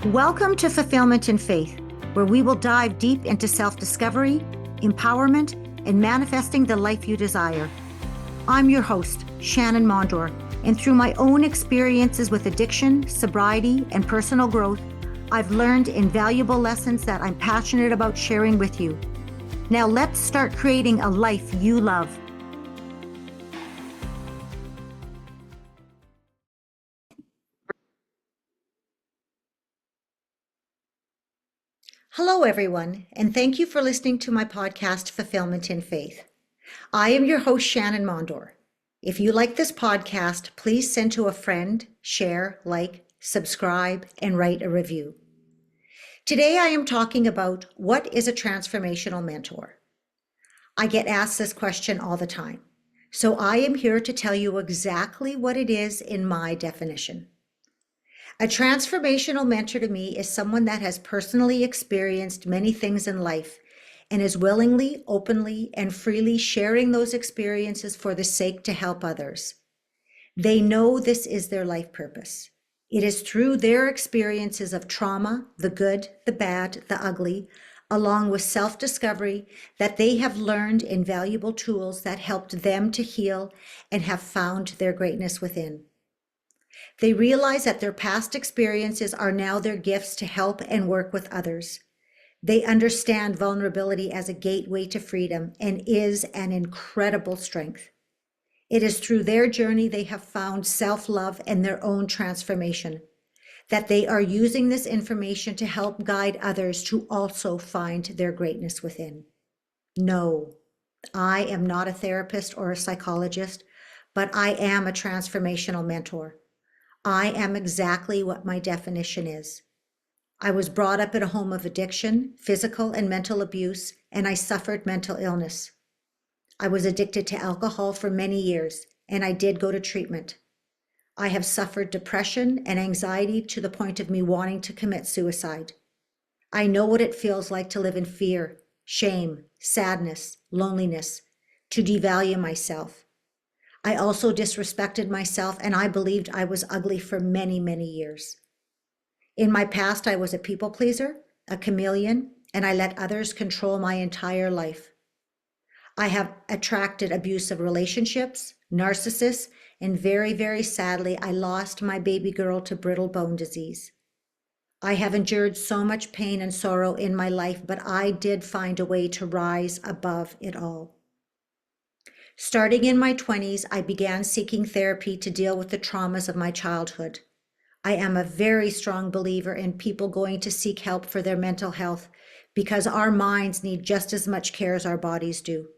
Welcome to Fulfillment in Faith, where we will dive deep into self-discovery, empowerment, and manifesting the life you desire. I'm your host, Shannan Mondor, and through my own experiences with addiction, sobriety, and personal growth, I've learned invaluable lessons that I'm passionate about sharing with you. Now let's start creating a life you love. Hello, everyone, and thank you for listening to my podcast, Fulfillment in Faith. I am your host, Shannan Mondor. If you like this podcast, please send to a friend, share, like, subscribe, and write a review. Today, I am talking about what is a transformational mentor. I get asked this question all the time, so I am here to tell you exactly what it is in my definition. A transformational mentor to me is someone that has personally experienced many things in life and is willingly, openly, and freely sharing those experiences for the sake to help others. They know this is their life purpose. It is through their experiences of trauma, the good, the bad, the ugly, along with self-discovery, that they have learned invaluable tools that helped them to heal and have found their greatness within. They realize that their past experiences are now their gifts to help and work with others. They understand vulnerability as a gateway to freedom and is an incredible strength. It is through their journey they have found self-love and their own transformation, that they are using this information to help guide others to also find their greatness within. No, I am not a therapist or a psychologist, but I am a transformational mentor. I am exactly what my definition is. I was brought up in a home of addiction, physical and mental abuse, and I suffered mental illness. I was addicted to alcohol for many years, and I did go to treatment. I have suffered depression and anxiety to the point of me wanting to commit suicide. I know what it feels like to live in fear, shame, sadness, loneliness, to devalue myself. I also disrespected myself, and I believed I was ugly for many, many years. In my past, I was a people pleaser, a chameleon, and I let others control my entire life. I have attracted abusive relationships, narcissists, and very, very sadly, I lost my baby girl to brittle bone disease. I have endured so much pain and sorrow in my life, but I did find a way to rise above it all. Starting in my 20s, I began seeking therapy to deal with the traumas of my childhood. I am a very strong believer in people going to seek help for their mental health because our minds need just as much care as our bodies do.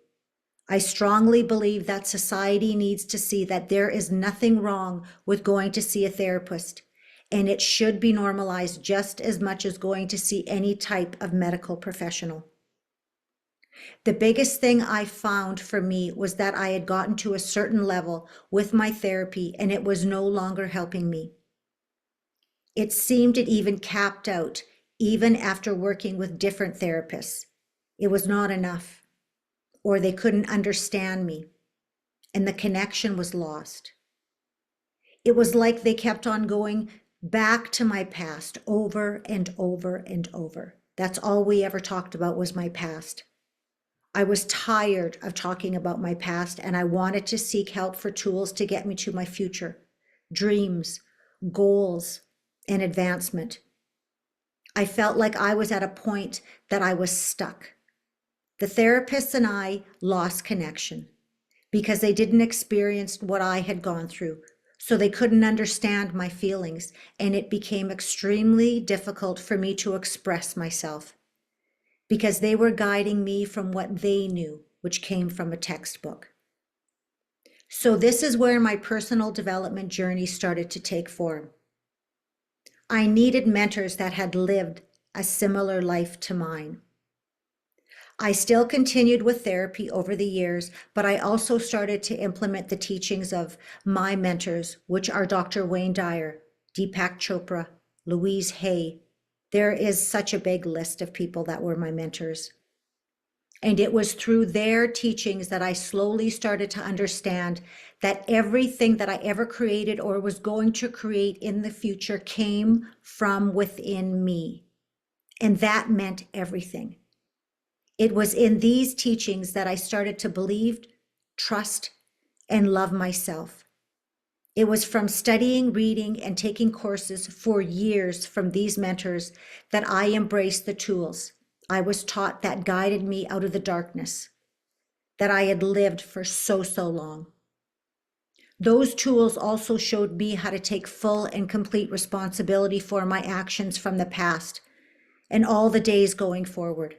I strongly believe that society needs to see that there is nothing wrong with going to see a therapist, and it should be normalized just as much as going to see any type of medical professional. The biggest thing I found for me was that I had gotten to a certain level with my therapy and it was no longer helping me. It seemed it even capped out, even after working with different therapists. It was not enough, or they couldn't understand me, and the connection was lost. It was like they kept on going back to my past over and over and over. That's all we ever talked about was my past. I was tired of talking about my past, and I wanted to seek help for tools to get me to my future, dreams, goals, and advancement. I felt like I was at a point that I was stuck. The therapists and I lost connection because they didn't experience what I had gone through, so they couldn't understand my feelings, and it became extremely difficult for me to express myself, because they were guiding me from what they knew, which came from a textbook. So this is where my personal development journey started to take form. I needed mentors that had lived a similar life to mine. I still continued with therapy over the years, but I also started to implement the teachings of my mentors, which are Dr. Wayne Dyer, Deepak Chopra, Louise Hay. There is such a big list of people that were my mentors. And it was through their teachings that I slowly started to understand that everything that I ever created or was going to create in the future came from within me. And that meant everything. It was in these teachings that I started to believe, trust, and love myself. It was from studying, reading, and taking courses for years from these mentors that I embraced the tools I was taught that guided me out of the darkness that I had lived for so long. Those tools also showed me how to take full and complete responsibility for my actions from the past and all the days going forward.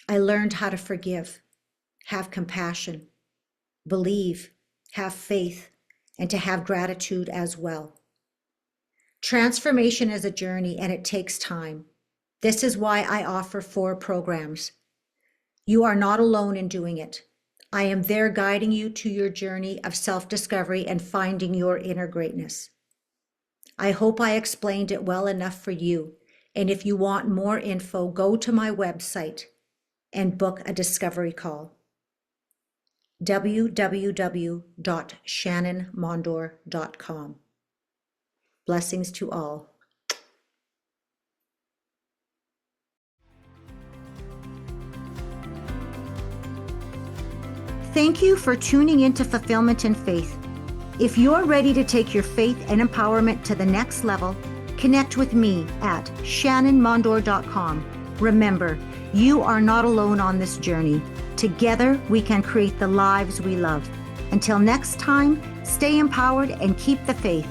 I learned how to forgive, have compassion, believe, have faith, and to have gratitude as well. Transformation is a journey and it takes time. This is why I offer 4 programs. You are not alone in doing it. I am there guiding you to your journey of self-discovery and finding your inner greatness. I hope I explained it well enough for you. And if you want more info, go to my website and book a discovery call. www.shannanmondor.com. Blessings to all. Thank you for tuning into Fulfillment in Faith. If you're ready to take your faith and empowerment to the next level, connect with me at shannanmondor.com. Remember, you are not alone on this journey. Together, we can create the lives we love. Until next time, stay empowered and keep the faith.